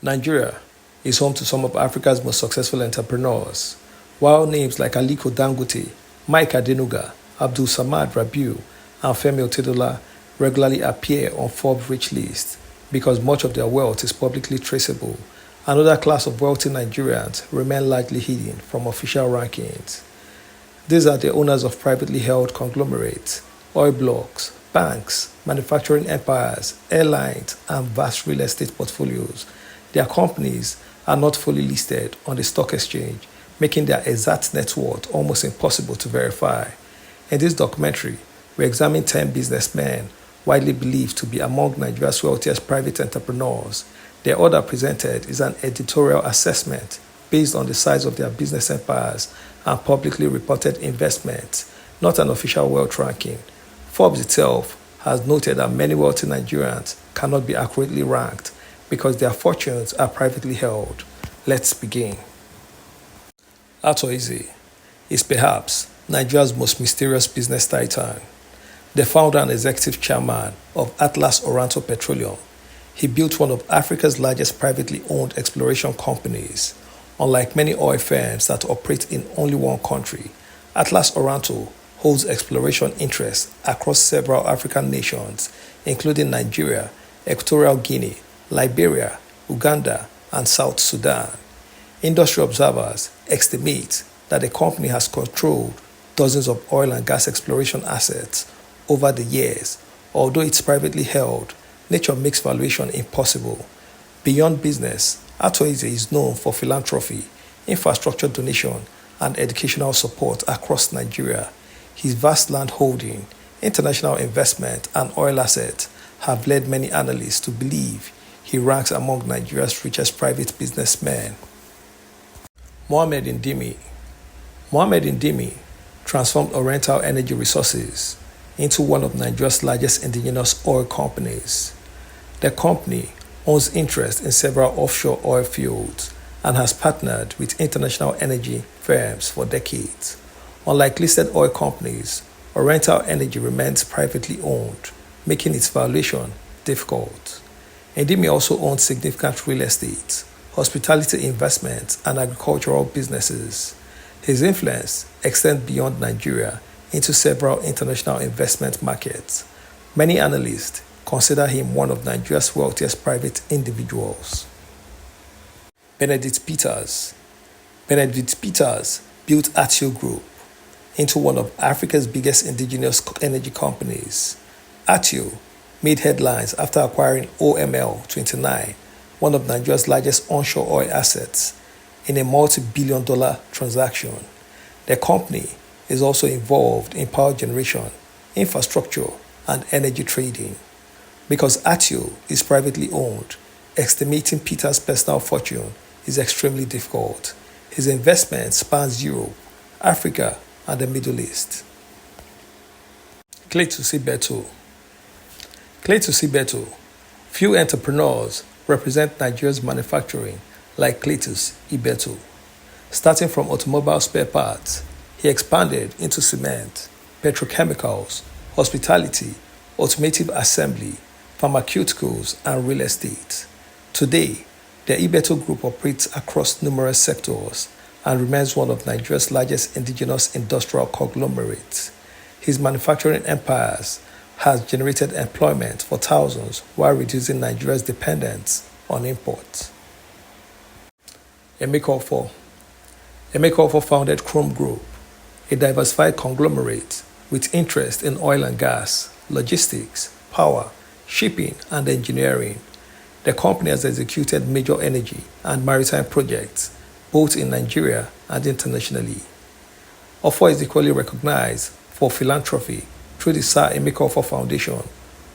Nigeria is home to some of Africa's most successful entrepreneurs, while names like Aliko Dangote, Mike Adenuga, Abdul Samad Rabiu, and Femi Otedola regularly appear on Forbes' rich list because much of their wealth is publicly traceable. Another class of wealthy Nigerians remain largely hidden from official rankings. These are the owners of privately held conglomerates, oil blocks, banks, manufacturing empires, airlines, and vast real estate portfolios. Their companies are not fully listed on the stock exchange, making their exact net worth almost impossible to verify. In this documentary, we examine 10 businessmen widely believed to be among Nigeria's wealthiest private entrepreneurs. The order presented is an editorial assessment based on the size of their business empires and publicly reported investments, not an official wealth ranking. Forbes itself has noted that many wealthy Nigerians cannot be accurately ranked because their fortunes are privately held. Let's begin. Arthur Eze is perhaps Nigeria's most mysterious business titan. The founder and executive chairman of Atlas Oranto Petroleum, he built one of Africa's largest privately owned exploration companies. Unlike many oil firms that operate in only one country, Atlas Oranto holds exploration interests across several African nations, including Nigeria, Equatorial Guinea, Liberia, Uganda, and South Sudan. Industry observers estimate that the company has controlled dozens of oil and gas exploration assets over the years. Although it's privately held, nature makes valuation impossible. Beyond business, Arthur Eze is known for philanthropy, infrastructure donation, and educational support across Nigeria. His vast land holding, international investment, and oil assets have led many analysts to believe he ranks among Nigeria's richest private businessmen. Mohammed Indimi. Mohammed Indimi transformed Oriental Energy Resources into one of Nigeria's largest indigenous oil companies. The company owns interest in several offshore oil fields and has partnered with international energy firms for decades. Unlike listed oil companies, Oriental Energy remains privately owned, making its valuation difficult. Indimi also owns significant real estate, hospitality investments, and agricultural businesses. His influence extends beyond Nigeria into several international investment markets. Many analysts consider him one of Nigeria's wealthiest private individuals. Benedict Peters. Benedict Peters built Atio Group into one of Africa's biggest indigenous energy companies. Atio made headlines after acquiring OML 29, one of Nigeria's largest onshore oil assets, in a multi-billion-dollar transaction. The company is also involved in power generation, infrastructure, and energy trading. Because Atio is privately owned, estimating Peters' personal fortune is extremely difficult. His investment spans Europe, Africa, and the Middle East. Cletus Ibeto. Cletus Ibeto. Few entrepreneurs represent Nigeria's manufacturing like Cletus Ibeto. Starting from automobile spare parts, he expanded into cement, petrochemicals, hospitality, automotive assembly, pharmaceuticals, and real estate. Today, the Ibeto Group operates across numerous sectors and remains one of Nigeria's largest indigenous industrial conglomerates. His manufacturing empires has generated employment for thousands while reducing Nigeria's dependence on imports. Emeka Offor. Emeka Offor founded Chrome Group, a diversified conglomerate with interest in oil and gas, logistics, power, shipping, and engineering. The company has executed major energy and maritime projects both in Nigeria and internationally. Offor is equally recognized for philanthropy through the Sir Emeka Offor Foundation,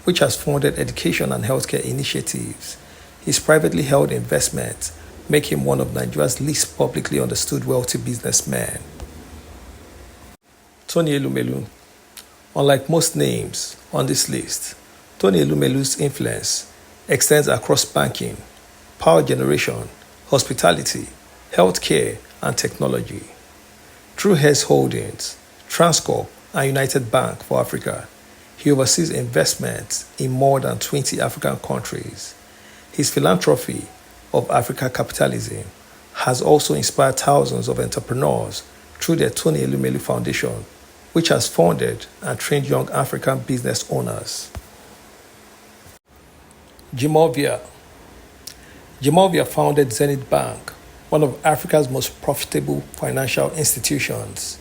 which has funded education and healthcare initiatives. His privately held investments make him one of Nigeria's least publicly understood wealthy businessmen. Tony Elumelu. Unlike most names on this list, Tony Elumelu's influence extends across banking, power generation, hospitality, healthcare, and technology. Through his holdings, Transcorp, and United Bank for Africa, he oversees investments in more than 20 African countries. His philanthropy of Africa capitalism, has also inspired thousands of entrepreneurs through the Tony Elumelu Foundation, which has funded and trained young African business owners. Jimoh Ibrahim founded Zenith Bank, one of Africa's most profitable financial institutions.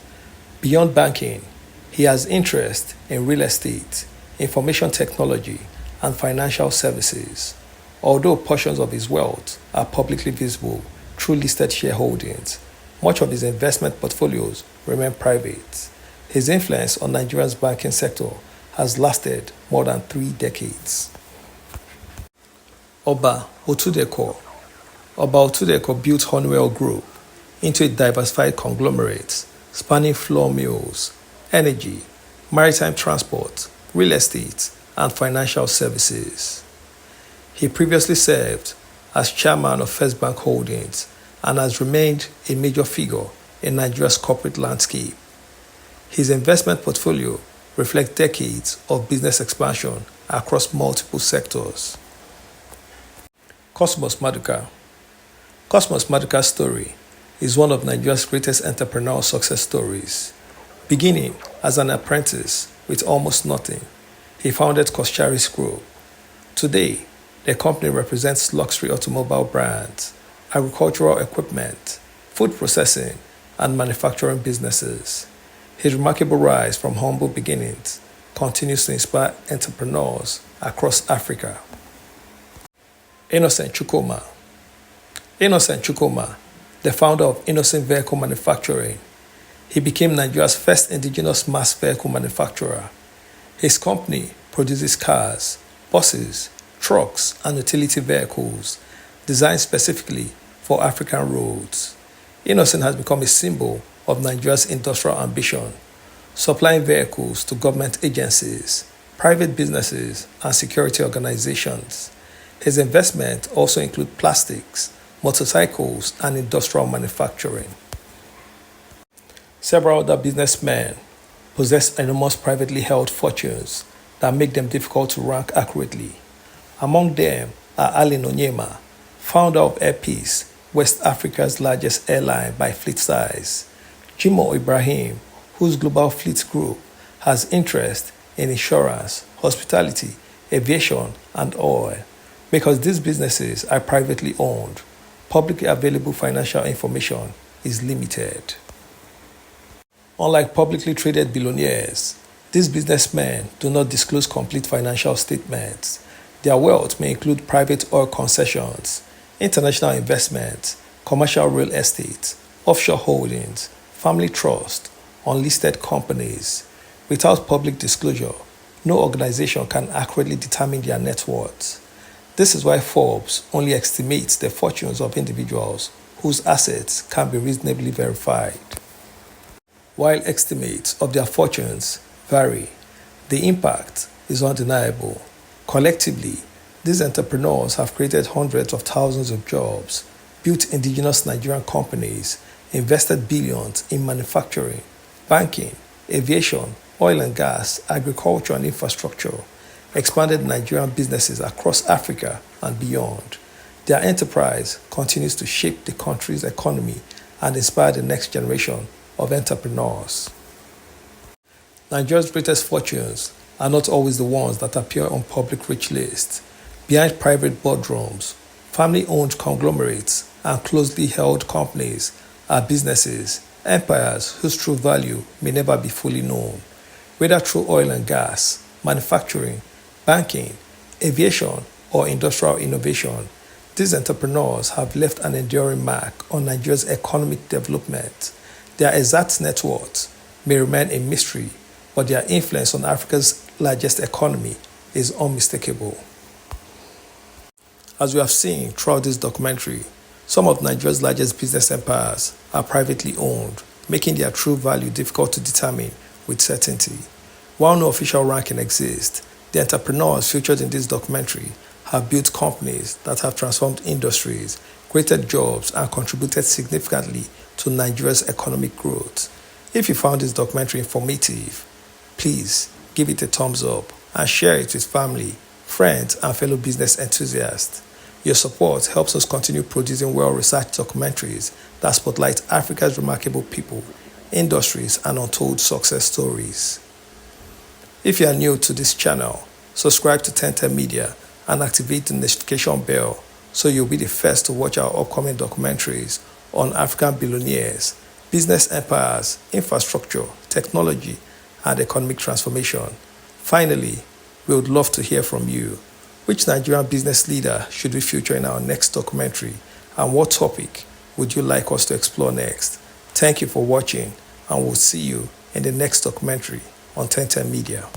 Beyond banking, he has interest in real estate, information technology, and financial services. Although portions of his wealth are publicly visible through listed shareholdings, much of his investment portfolios remain private. His influence on Nigeria's banking sector has lasted more than 3 decades. Oba Otudeko built Honeywell Group into a diversified conglomerate spanning flour mills, energy, maritime transport, real estate, and financial services. He previously served as chairman of First Bank Holdings and has remained a major figure in Nigeria's corporate landscape. His investment portfolio reflects decades of business expansion across multiple sectors. Cosmas Maduka's story is one of Nigeria's greatest entrepreneurial success stories. Beginning as an apprentice with almost nothing, he founded Coscharis Group. Today, the company represents luxury automobile brands, agricultural equipment, food processing, and manufacturing businesses. His remarkable rise from humble beginnings continues to inspire entrepreneurs across Africa. Innoson Chukwuma, the founder of Innoson Vehicle Manufacturing. He became Nigeria's first indigenous mass vehicle manufacturer. His company produces cars, buses, trucks, and utility vehicles designed specifically for African roads. Innoson has become a symbol of Nigeria's industrial ambition, supplying vehicles to government agencies, private businesses, and security organizations. His investments also include plastics, motorcycles, and industrial manufacturing. Several other businessmen possess enormous privately held fortunes that make them difficult to rank accurately. Among them are Onyema, founder of Air Peace, West Africa's largest airline by fleet size; Jimoh Ibrahim, whose global fleet group has interest in insurance, hospitality, aviation, and oil. Because these businesses are privately owned, publicly available financial information is limited. Unlike publicly traded billionaires, these businessmen do not disclose complete financial statements. Their wealth may include private oil concessions, international investments, commercial real estate, offshore holdings, family trust, unlisted companies. Without public disclosure, no organization can accurately determine their net worth. This is why Forbes only estimates the fortunes of individuals whose assets can be reasonably verified. While estimates of their fortunes vary, the impact is undeniable. Collectively, these entrepreneurs have created hundreds of thousands of jobs, built indigenous Nigerian companies, invested billions in manufacturing, banking, aviation, oil and gas, agriculture and infrastructure, expanded Nigerian businesses across Africa and beyond. Their enterprise continues to shape the country's economy and inspire the next generation of entrepreneurs. Nigeria's greatest fortunes are not always the ones that appear on public rich lists. Behind private boardrooms, family-owned conglomerates, and closely held companies are businesses, empires whose true value may never be fully known. Whether through oil and gas, manufacturing, banking, aviation, or industrial innovation, these entrepreneurs have left an enduring mark on Nigeria's economic development. Their exact net worth may remain a mystery, but their influence on Africa's largest economy is unmistakable. As we have seen throughout this documentary, some of Nigeria's largest business empires are privately owned, making their true value difficult to determine with certainty. While no official ranking exists, the entrepreneurs featured in this documentary have built companies that have transformed industries, created jobs, and contributed significantly to Nigeria's economic growth. If you found this documentary informative, please give it a thumbs up and share it with family, friends, and fellow business enthusiasts. Your support helps us continue producing well-researched documentaries that spotlight Africa's remarkable people, industries, and untold success stories. If you are new to this channel, subscribe to 1010 Media and activate the notification bell so you'll be the first to watch our upcoming documentaries on African billionaires, business empires, infrastructure, technology, and economic transformation. Finally, we would love to hear from you. Which Nigerian business leader should we feature in our next documentary, and what topic would you like us to explore next? Thank you for watching, and we'll see you in the next documentary on 1010 Media.